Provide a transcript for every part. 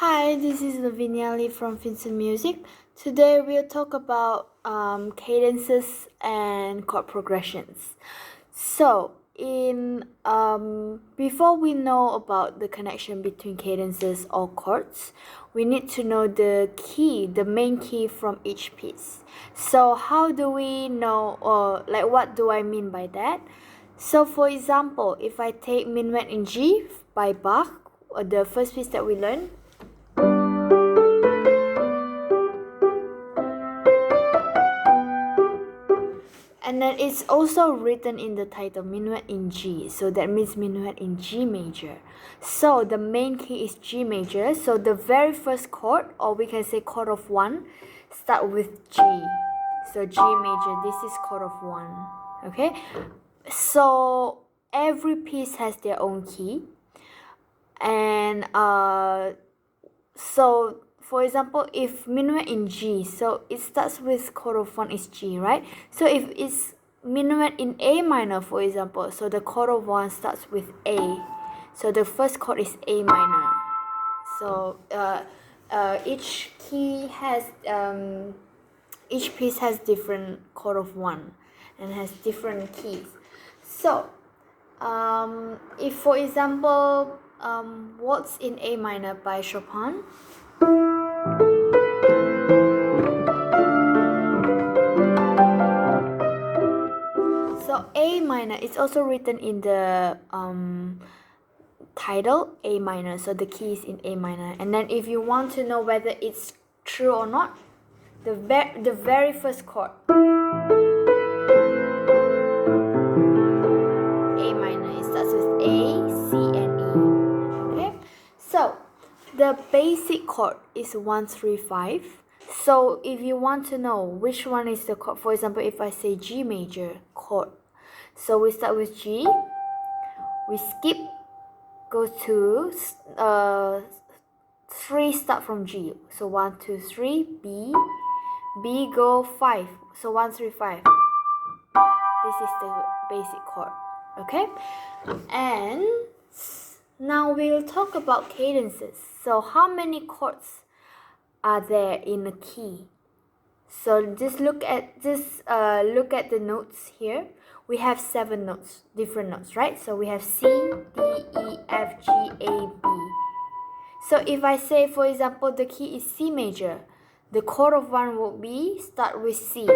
Hi, this is Lavinia from Vincent Music. Today we'll talk about cadences and chord progressions. So, before we know about the connection between cadences or chords, we need to know the key, the main key from each piece. So, how do we know, or what do I mean by that? So, for example, if I take Minuet in G by Bach, the first piece that we learned. And then it's also written in the title, Minuet in G. So that means Minuet in G major. So the main key is G major. So the very first chord, or we can say chord of 1, start with G. So G major, this is chord of 1. Okay? So every piece has their own key. And so for example, if Minuet in G, so it starts with chord of 1 is G, right? So if it's Minuet in A minor, for example, so the chord of 1 starts with A. So the first chord is A minor. So each piece has different chord of 1 and has different keys. So if for example, Waltz in A minor by Chopin. So A minor is also written in the title, A minor. So the key is in A minor. And then if you want to know whether it's true or not, the very first chord, A minor, it starts with A, C, and E. Okay? So the basic chord is 1, 3, 5. So if you want to know which one is the chord, for example, if I say G major chord, so we start with G, we skip, go to 3, start from G, so 1, 2, 3, B, go 5, so 1, 3, 5. This is the basic chord. Okay, and now we'll talk about cadences. So how many chords are there in a key? So just look at the notes here. We have 7 notes, different notes, right? So we have C, D, E, F, G, A, B. So if I say, for example, the key is C major, the chord of 1 will be start with C,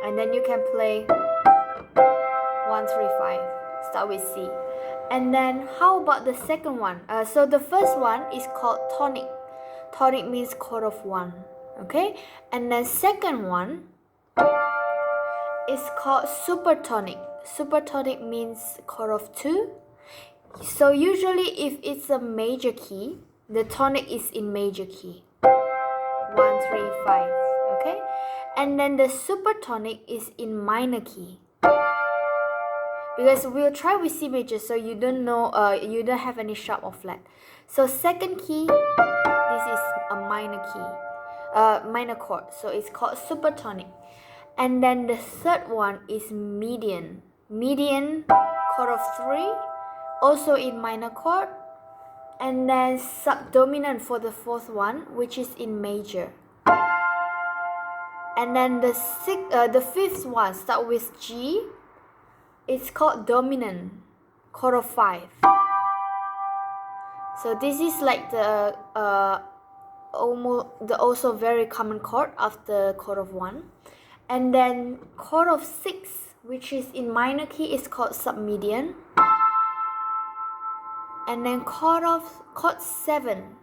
and then you can play 1, 3, 5. Start with C. And then how about the second one? So the first one is called tonic. Tonic means chord of 1. Okay? And then second one is called supertonic. Supertonic means chord of 2. So usually if it's a major key, the tonic is in major key. 1, 3, 5. Okay? And then the supertonic is in minor key. Because we'll try with C major, so you don't know, you don't have any sharp or flat. So second key, this is a minor key, minor chord, so it's called supertonic. And then the third one is median. Median, chord of 3, also in minor chord. And then subdominant for the fourth one, which is in major. And then the fifth one start with G. It's called dominant, chord of 5. So this is like the also very common chord after chord of 1. And then chord of 6, which is in minor key, is called submedian. And then chord 7.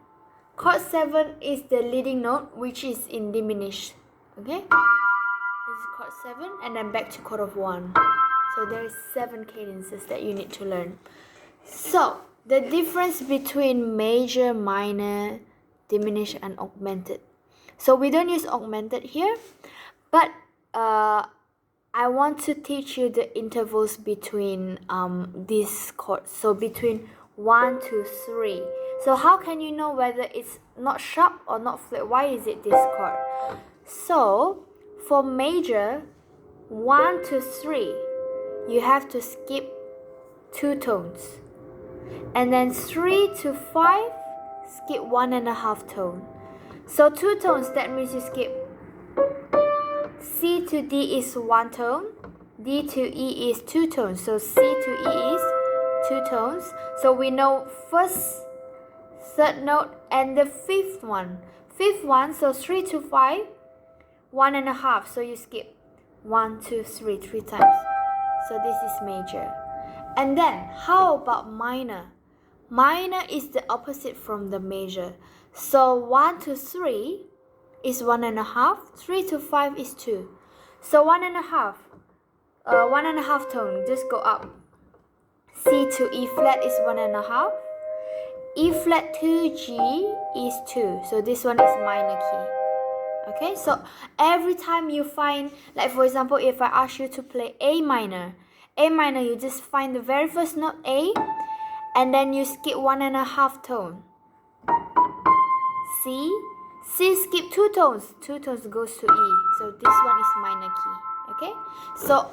Chord 7 is the leading note, which is in diminished. Okay? This is chord 7, and then back to chord of 1. So there is 7 cadences that you need to learn. So the difference between major, minor, diminished, and augmented. So we don't use augmented here, but I want to teach you the intervals between these chords. So between 1 to 3. So how can you know whether it's not sharp or not flat? Why is it this chord? So for major, 1 to 3, you have to skip 2 tones. And then 3 to 5, skip 1.5 tone. So 2 tones, that means you skip C to D is 1 tone, D to E is 2 tones. So C to E is 2 tones. So we know first, third note, and the fifth one. Fifth one, so 3 to 5, 1.5. So you skip 1, 2, 3, 3 times. So this is major. And then, how about minor? Minor is the opposite from the major. So 1 to 3 is 1.5. 3 to 5 is 2. So 1.5. 1.5 tone, just go up. C to E flat is 1.5. E flat to G is 2. So this one is minor key. Okay, so every time you find, like for example, if I ask you to play A minor, you just find the very first note A, and then you skip 1.5 tone. C skip 2 tones. 2 tones goes to E. So this one is minor key. Okay, so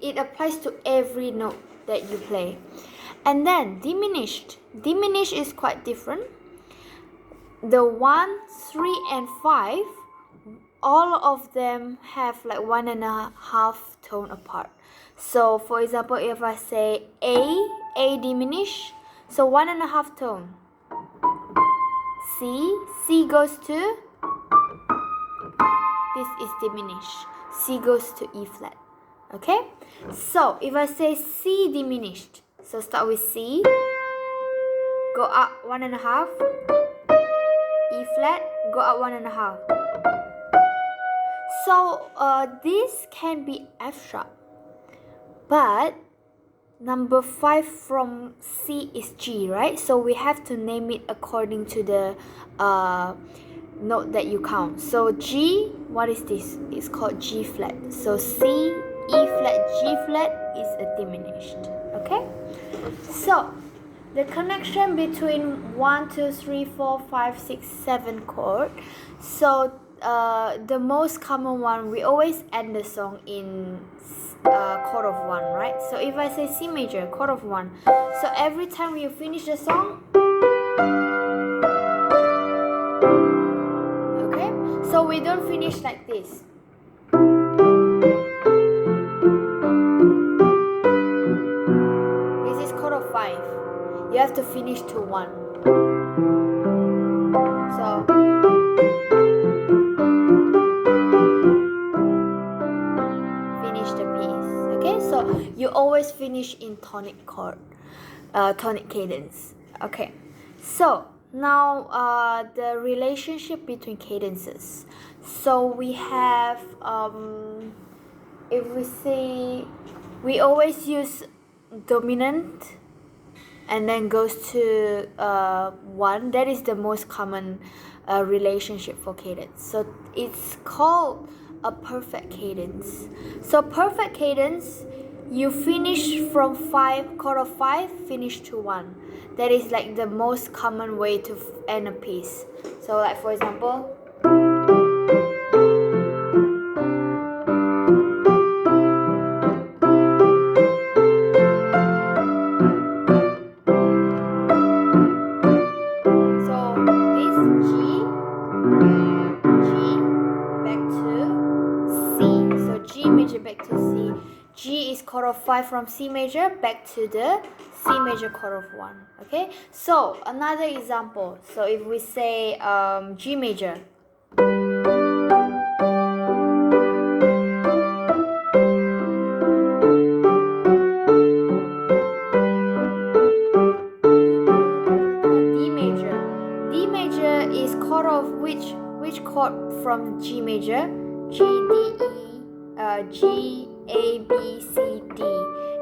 it applies to every note that you play. And then diminished. Diminished is quite different. The 1, 3, and 5, all of them have like 1.5 tone apart. So for example, if I say A diminished, so 1.5 tone. C goes to, this is diminished. C goes to E flat. Okay, so if I say C diminished, so start with C, go up 1.5, E flat, go up 1.5. So this can be F sharp, but number 5 from C is G, right? So we have to name it according to the note that you count. So G, what is this? It's called G flat. So C, E flat, G flat is a diminished. Okay? So the connection between 1, 2, 3, 4, 5, 6, 7 chord. So the most common one, we always end the song in chord of 1, right? So if I say C major, chord of 1, so every time you finish the song, okay, so we don't finish like this. This is chord of 5. You have to finish to 1. So finish the piece. Okay, so you always finish in tonic chord, tonic cadence. Okay, so now the relationship between cadences. So we have, if we say, we always use dominant and then goes to 1. That is the most common relationship for cadence. So it's called a perfect cadence. So perfect cadence, you finish from 5, chord of 5, finish to 1. That is like the most common way to end a piece. So like for example, back to C. G is chord of 5 from C major back to the C major chord of 1. Okay, so another example. So if we say G major, D major is chord of which chord from G major? G, D, E. G, A, B, C, D.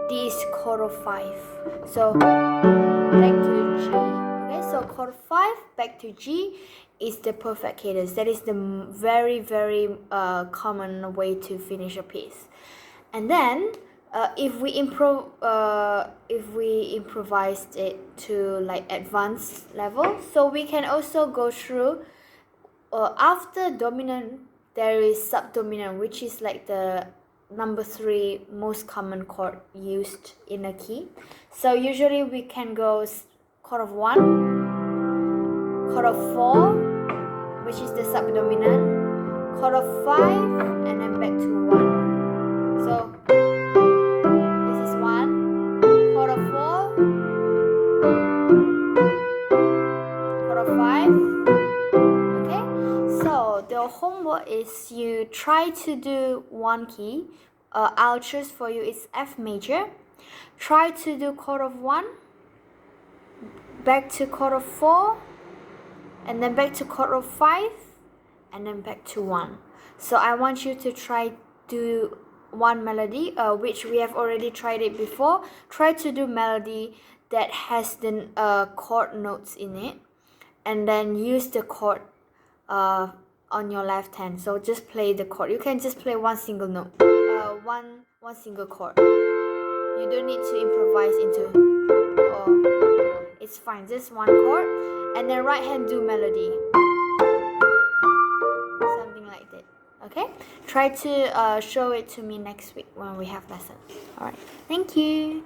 D is chord of 5. So back to G. Okay, so chord 5 back to G is the perfect cadence. That is the very common way to finish a piece. And then if we improvised it to like advanced level, so we can also go through after dominant. There is subdominant, which is like the number 3 most common chord used in a key. So usually we can go chord of 1, chord of 4, which is the subdominant, chord of 5, and then back to 1. So this is 1, chord of 4, chord of 5. Okay, so the homework is you try to do one key. I'll choose for you is F major. Try to do chord of 1, back to chord of 4, and then back to chord of 5, and then back to 1. So I want you to try do one melody, which we have already tried it before. Try to do melody that has the chord notes in it, and then use the chord on your left hand. So just play the chord. You can just play one single note, one single chord. You don't need to improvise into, it's fine, just one chord, and then right hand do melody, something like that. Okay, try to show it to me next week when we have lesson. All right, thank you.